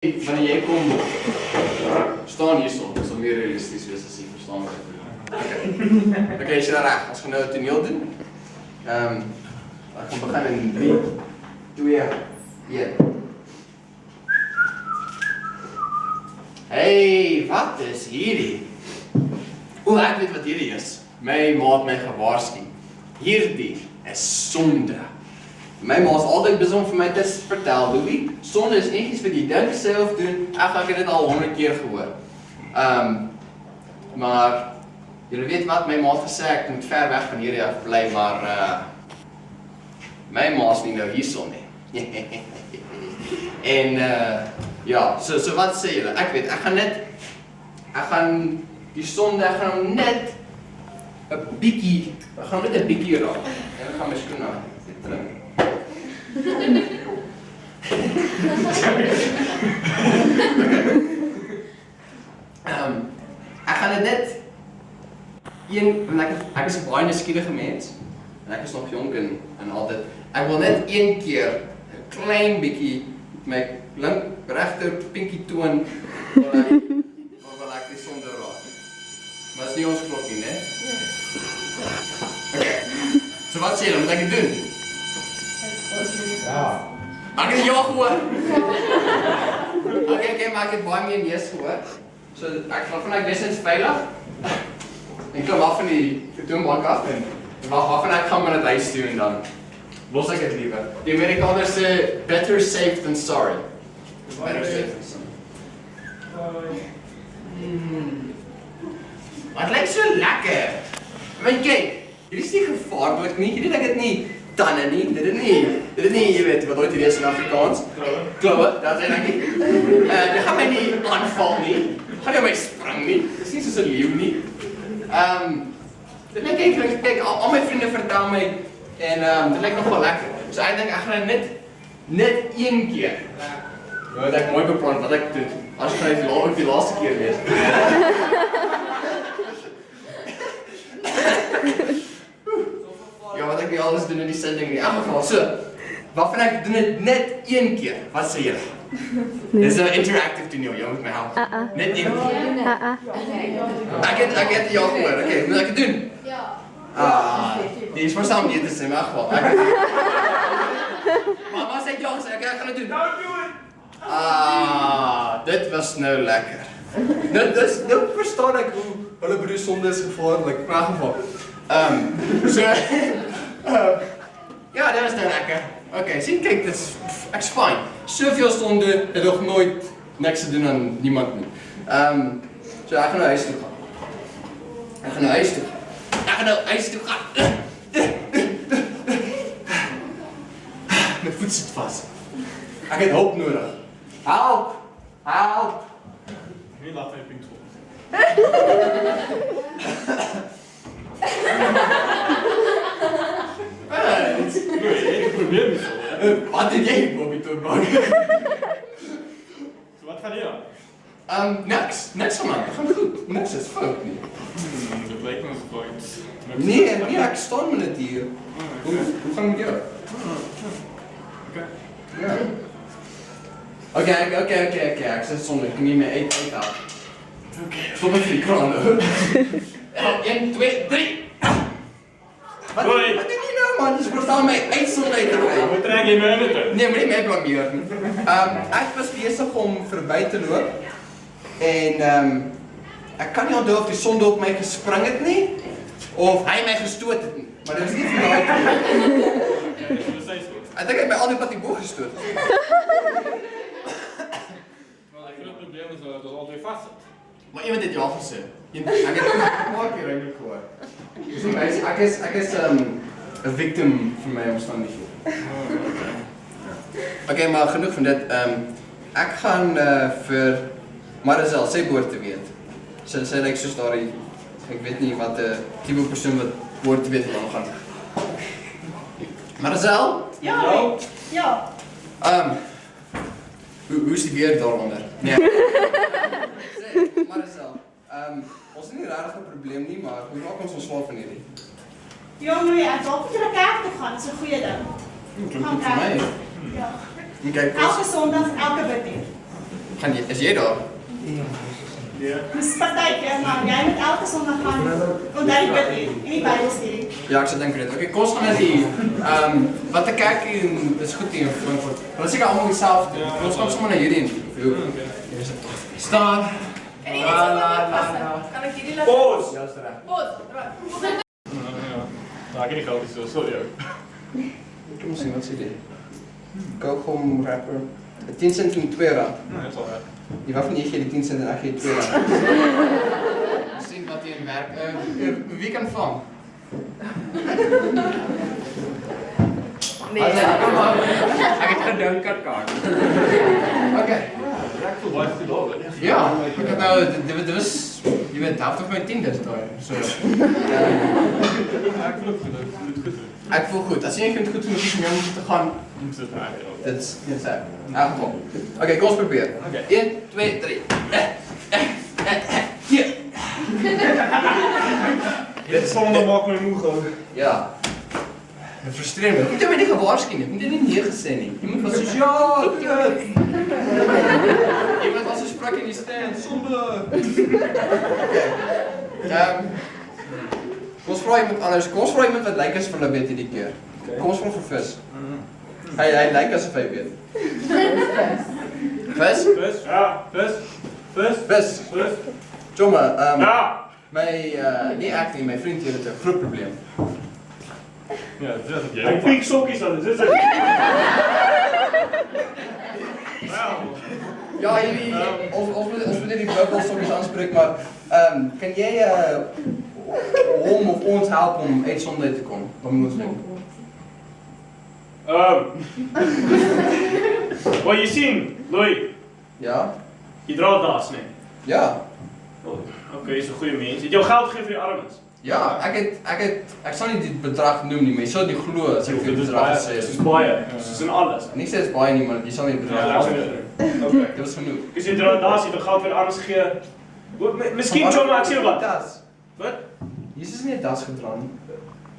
Wanneer jy kom staan hierson, sal meer realisties wees as jy verstaan wat ek bedoel. Okay, is jy daar reg? Ons gaan nou 'n toneel doen. Ek gaan begin in 3, 2, 1. Hey, wat is hierdie? Ek weet wat hierdie is. My ma het my gewaarsku. Hierdie is sonde. My ma is altyd besig om vir my te vertel, Louis, sonde is nie iets wat jy dink self doen. Ek het dit al 100 keer gehoor. Maar julle weet wat, my ma het gesê ek moet ver weg van hierdie af bly, maar my ma is nie nou hierson nie. En ja, so wat sê julle? Ek weet, ek gaan die sonde, ek gaan hom net 'n bietjie raak. En ek gaan my skoene aan trek. Ek gaan dit net ek is 'n baie nuuskierige mens en ek is nog jonk en altyd ek wil net een keer 'n klein bietjie met my regter pinkie toon wil ek die sonde raak. Maar is nie ons klokkie, né? Okay. So wat sê julle, moet ek dit doen? Ja. Ek het ja gehoor. Okay, maar ek het baie meer neus gehoor. So ek gaan vanuit wesens veilig. En klim af van die toonbank af en wag af en ek gaan maar net huis toe en dan los ek dit liewer. Die Amerikaners sê better safe than sorry. Better safe than sorry. Wat lyk so lekker. Want kyk, hierdie is nie gevaarlik nie. Hierdie lyk dit nie tande nie. Dit is nie, jy weet, wat ooit hierdie is in Afrikaans. Kloue, dat is eintlik. Jy gaan my nie aanval nie. Gaan jy my spring nie. Dit is nie soos 'n leeu nie. Dit lyk kyk, al my vriende vertel my en dit lyk nogal lekker. So ek dink ek gaan net een keer. Nou het ek mooi beplan wat ek doen. As gaan dit ook die laaste keer wees. Ja, wat ek nie alles doen in die sending nie. In elk geval, so, waarvan ek doen dit net een keer. Wat sê julle? Dis 'n interactive toneel, jy moet my help. Net een keer. Ek het jou gehoor. Okay, moet ek dit doen? Ja. Die is verstaan nie te sê, maar geval. Mama sê ja, ek gaan dit doen. Nou doen. Dit was nou lekker. Nou verstaan ek hoe hulle bedoel sonde is gevaarlik. In elk geval. So, ja, dit was nou lekker. Okay, sien, kyk, ek's fine. Soveel sonde het nog nooit niks te doen aan niemand nie. So ek gaan nou huis toe gaan. My voet sit vas. Ek het hulp nodig. Help! Nie laat hy pink word. Wat het jy Bobby toe maak? So wat gaan jy dan? Niks van my, dit gaan goed. Niks is fout nie. Dit lyk ons fout. Nee, ek staan met dit hier. Hoe gaan met jou? Okay. Ja. Okay, ek sit sonder, ek kan nie meer uithaal. Okay, stop met die kraan nou. 1, 2, 3. Wat doen jy nou man? Jy verstaan my uitsonder uit te kry. Hoe trek jy my in dit? Nee, moenie my blameer nie. Ek was besig om verby te loop en ek kan nie onthou of die sonde op my gespring het nie of hy my gestoot het nie. Maar dit is nie vir daai keer. Ek dink hy het my al die pad die boog gestoot. Maar die groot probleem is dat dit altyd vas sit. Maar iemand het ja gesê. Ek het ook 'n paar keer eintlik gehoor. Ek is 'n victim van my omstandighede. Okay, maar genoeg van dit. Ek gaan vir Maricel sy behoort te weet. Sy lyk soos daardie, ek weet nie wat 'n tipe persoon wat behoort te weet wat aan gaan. Maricel? Ja. Hoe is die weer daaronder? Nee. Maricel, ons het nie regtig 'n probleem nie, maar hoe raak ons ontslaaf van hierdie? Ja, Louis, ek dalk moet na kerk toe gaan, dis 'n goeie ding. Klink goed vir my. Ja. Okay, Elke Sondag en elke biddag. Is jy daar? Ja. Dis partykeer, maar jy moet elke Sondag gaan. Onthou die bid en die Bybelstudie. Ja, ek sal dink dit. Okay, kom ons gaan na die wat 'n kerk hier dis goed hier in Frankfurt. Hulle seker almal dieselfde. Kom ons gaan sommer na hierdie een. Hier is dit. Staan. En nie net so kan ek hierdie laat. Pause! Ja, is reg. Pause. Ja. Nou, ek het nie geld so, sorry ou. Kom ons sien wat sê dit. Kaugom rapper. 10 cent en R2. Nee, dit is al reg. Die waarvan jy gee die 10 cent en ek gee R2. Sien wat hier in werk. Wie kan vang? Nee. Ek het gedink aan kaart. Okay. Ek voel baie goed daar. Ja, ek het nou dit was jy weet half van my 10 dis daai. So. Ek voel goed. Goed. Ek voel goed. As jy goed genoeg is om jou te gaan, Moet dit reg. dit is so. Kom. Okay, kom ons probeer. Okay. 1 2 3. Hier. Dit sonde maak my moeg ou. Ja. Dit frustreer my. Moet jy my nie gewaarsku nie. Moet jy nie nee gesê nie. Jy moet was soos ja, dit. Jy moet was so sprak in die stand sonde. Okay. Kom ons vra iemand anders. Kom ons vra iemand wat lyk asof hulle weet hierdie keer. Kom ons vra vir vis. Hy lyk asof hy weet. Vis? Vis? Ja, vis. Vis? Vis. Vis? Jomme, Ja. my nie ek nie, my vriend hier het 'n groot probleem. Ja, dit is jy. Ek pink sokkies aan, dis dit. Ja, hierdie ons moet die bubbelsokkies aanspreek, maar kan jy hom of ons help om uit sonde te kom? Wat moet ons doen? Wat jy sien, Louis, Ja? jy dra das, nee. Ja. Okay, jy's 'n goeie mens. Jy het jou geld gegee vir die armes. Ja, ek sal nie die bedrag noem nie, maar jy sal nie glo as ek vir die Dit is bedrag baie, gesê dit het. is baie, soos in alles. Nie sê dit is baie nie, maar jy sal nie die bedrag Ja, gesê okay. het. Okay. Dit was genoeg. Dis jy dra das, jy het geld vir die armes gegee. Miskien John, ek sê wat. Das. Wat? Jesus het nie 'n das gedra nie.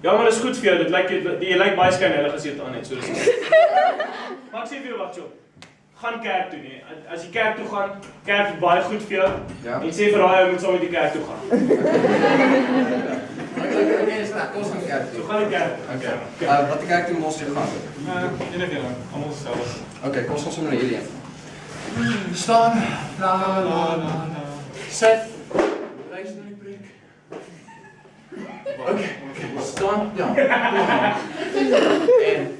Ja, maar dis goed vir jou. Dit lyk jy lyk baie skynheilig as jy dit aan het, so dis. Maar ek sê vir jou wat, John. Gaan kerk toe nie. As jy kerk toe gaan, kerk is baie goed vir jou. Ja. En sê vir daai ou moet saam met die kerk toe gaan. Okay, dis reg. Kom ons gaan kerk toe. Toe gaan die kerk. Okay. Wat ek toe mos jy gaan. Enige een, almal selfs. Okay, kom ons gaan sommer na hierdie een. Staan. La. Sit. Luister na die preek. Okay. Staan. Ja. En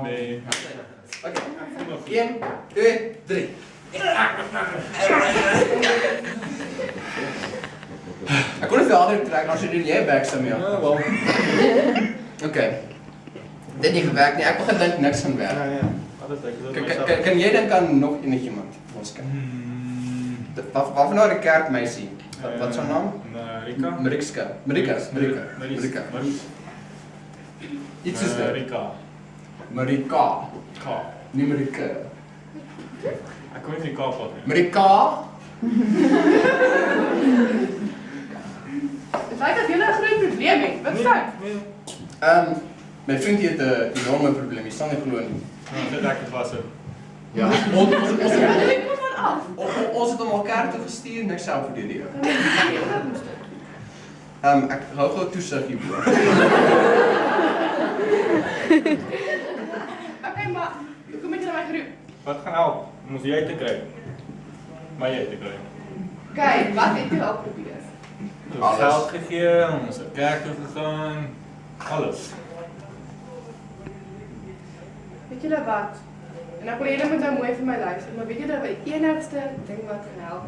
Nee. okay. 1 2 3. Ek kon nie vir ander trek as jy doen jy back some ja. Ja, wel. Okay. Dit het nie gewerk nie. Ek begin dink niks gaan werk. Ja. Alles ek. Kan jy dink aan nog enigiemand? Ons kan. Wat van daai kerkmeisie? Wat se naam? Rika. Marika. Iets is dit. Rika. Marika. Ka. Nie Marika. Ek kon nie Kaap vat nie. Marika. Dit lyk of jy 'n groot probleem het. Wat staan? My vriend het 'n enorme probleem. Hy staan nie glo nie. Ja, dit ek het was dit. Ja. Dit kom van af. Ons het hom al kerk toe gestuur en ek self vir die. Ek hou gou toesig hierbo. Okay, maar hoekom het jy na my geroep? Wat gaan help? Moes jy te kry. Maar jy te kry. Okay, wat het jy al probeer? Alles. Geld gegee, ons het kerk toe gegaan. Alles. Weet julle wat? En ek wil julle moet nou mooi vir my luister, maar weet julle wat die enigste ding wat gaan help?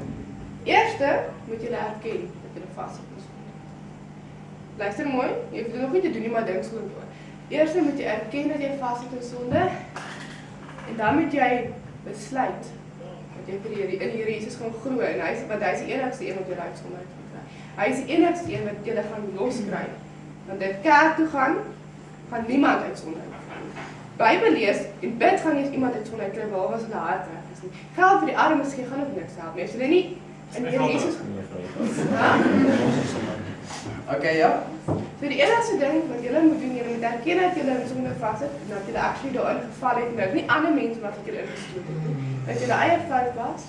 Eerste moet julle erken dat julle vassit is. Luister mooi, jy hoef dit nog nie te doen nie, maar dink so oor. Eerste moet jy erken dat jy vassit in sonde. En dan moet jy besluit dat jy vir in die Here Jesus gaan glo en hy is die enigste een wat jou uit sonde kan kry. Hy is die enigste een wat julle gaan loskry. Want dit kerk toe gaan niemand uit sonde kry. Bybel lees en bid gaan nie iemand uit sonde kry behalwe as hulle hart reg is nie. Geld vir die armes gee gaan ook niks help nie. As hulle nie in die Here Jesus. Okay, ja. So die enigste ding wat julle moet doen, julle moet erken dat julle in sonde vas het, en dat julle actually daarin geval het, en dat nie ander mense wat julle ingestoot het nie. Dat julle eie fout was,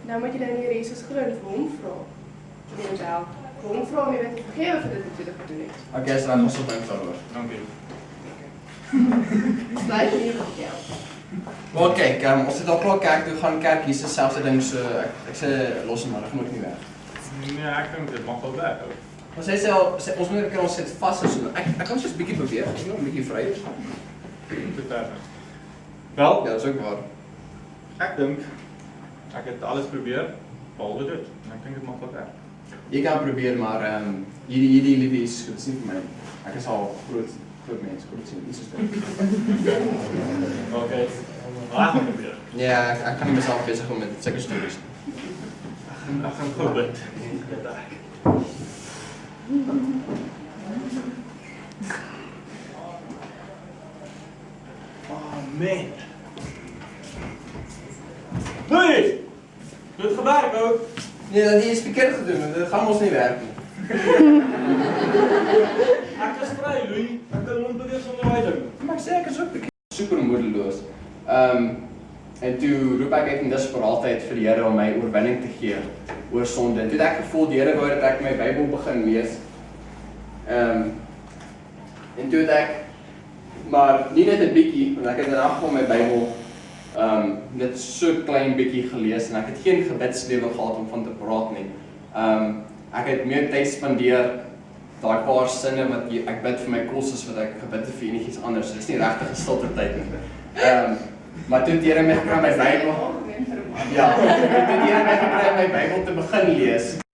nou moet julle in die Jesus glo en vir hom vra. Om jou te help. Vir hom vra om jou te vergewe vir dit wat julle gedoen het. Okay, is reg, ons sal dink daaroor. Dankie. Blyf nie van jou. Maar kyk, ons het al klaar kerk toe gaan, kerk hier is dieselfde ding, so ek sê los hom maar, ek moet nie weg. Nee, ek dink dit mag wel werk. Ou. Maar sy sê ons moet kan ons sit vas en so. Ek kan soos bietjie beweeg, ek nog 'n bietjie vry is. Dit werk. Wel, Ja, dis ook waar. ek dink ek het alles probeer behalwe dit. En ek dink dit mag wel werk. Jy kan probeer, maar hierdie liefie is goed, dis nie vir my. Ek is al groot mens, groot sien, nie so sterk. Okay. Maar ek gaan probeer. Ja, ek kan nie myself besig hou met sulke stories. Ek gaan gou bid. Amen. Hey! Dit gewerk ou. Nee, dat is verkeerd gedoen, dit gaan ons nie werk nie. Ek is vry, Louis. Ek kan mond beweeg sonder daai ding. Maar ek sê ek is ook super moedeloos. En toe roep ek uit in desperaatheid vir die Here om my oorwinning te gee oor sonde. En toe het ek gevoel die Here wou dat ek my Bybel begin lees. En toe het ek maar nie net 'n bietjie, want ek het in elk geval my Bybel net so klein bietjie gelees en ek het geen gebidslewe gehad om van te praat nie. Ek het meer tyd spandeer daai paar sinne wat ek bid vir my kos as wat ek gebid het vir enigiets anders. Dis nie regtig stilte tyd nie. Maar toe het die Here my gekry my Bybel. Ja, toe het die Here my gekry my Bybel te begin lees.